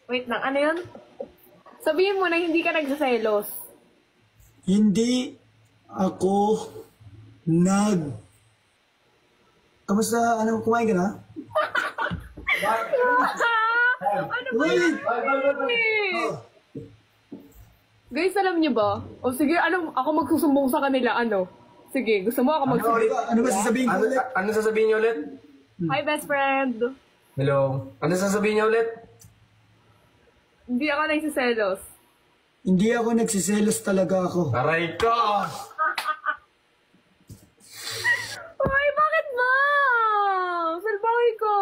Wait lang, ano yun? Sabihin mo na hindi ka nagsaselos. Hindi ako Kamusta? Ano, kumain ka na? Ano ba yun? Guys, alam niyo ba? O sige, ako magsusumbong sa kanila, ano? Sige, gusto mo ako magsusumbong? Ano ba sasabihin ko ulit? Ano sasabihin niyo ulit? Hi, best friend. Hello. Ano sasabihin niyo ulit? Hindi ako nagsiselos. Hindi ako nagsiselos talaga ako. Aray ko! Ay, bakit ba? Salbahe ko.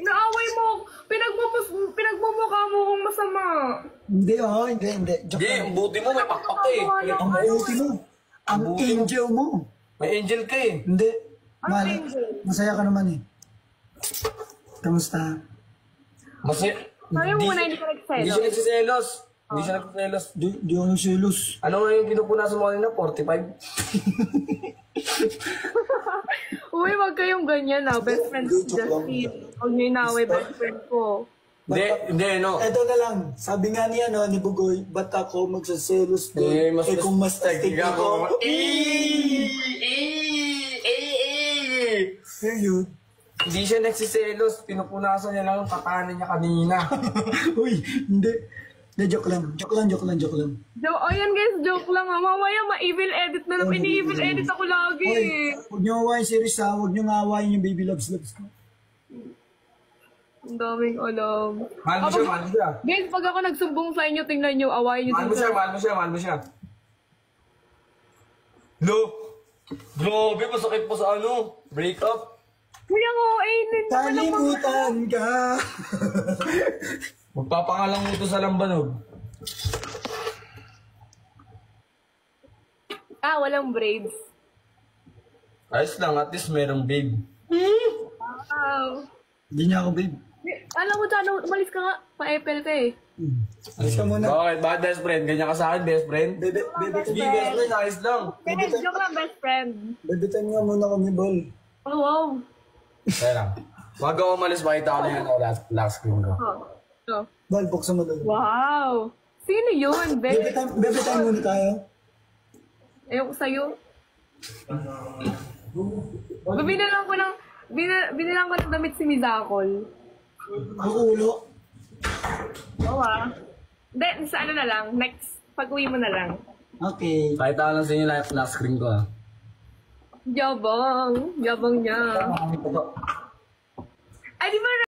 Inaaway mo. Pinagmumukha mo kong masama. Hindi, hindi. Joke Hindi, lang. ang buti mo may pakpak ka eh. Ang buti mo. Ang angel mo. May angel ka eh. Hindi. Ang Mahal, angel. masaya ka naman eh. Kamusta? Masaya. Sabi mo muna hindi ka Hindi nagsiselos. siya nagsiselos. Hindi siya nagsiselos. Di ako nagselos. Ano nga yung pinupunasan mo kanina? 45? Uy, wag kayong ganyan na. Best friend si Justin. Huwag niyo inaaway best friend ko. Hindi, no. Eto na lang. Sabi nga niya, no, ni Bugoy, ba't ako magsaselos doon? Eh, mas kung mas tastig ako. Yun. Hindi siya nagsiselos. Pinupunasan niya lang yung katahanan niya kanina. Uy, hindi. Hindi, joke lang. Joke lang. Ayan guys, joke lang ha. Mamaya ma-evil edit na lang. Ini-evil edit ako lagi. Uy, huwag niyo awayin si Riz ha. Huwag niyo nga awayin yung baby loves ko. Ang daming alam. Mahal mo siya. Guys, pag ako nagsumbong sa inyo, tingnan nyo, awayin nyo. Mahal mo siya. No! Grabe, masakit pa sa break up. Kuya ko, Kalimutan ka. Magpapangalang mo ito sa lambanog. walang braids. Ayos lang, at least merong babe. Wow. Hindi niya ako, babe. Alam mo, Chano, umalis ka nga. Pa-epel ka eh. Alis ka muna. Bakit? Bakit best friend? Ganyan ka sa akin, best friend? Bebe, Sige, best friend, ayos lang. Pero joke lang, best friend. bebetan nga muna kami, bol. Oh, wow. Kaya lang. Wag ako umalis, makita ko na yun. Last screen ko. Oh. Bol, buksan mo doon. Wow. Sino yun, Beth? Bebetan muna tayo. Ayoko sa'yo. Binilang ko ng damit si Mizakol. Ang ulo. Oo Hindi, sa ano na lang. Next, pag-uwi mo na lang. Okay. Kahit ako lang sa inyo, last screen ko Yabang. Yabang niya. Ay, di ba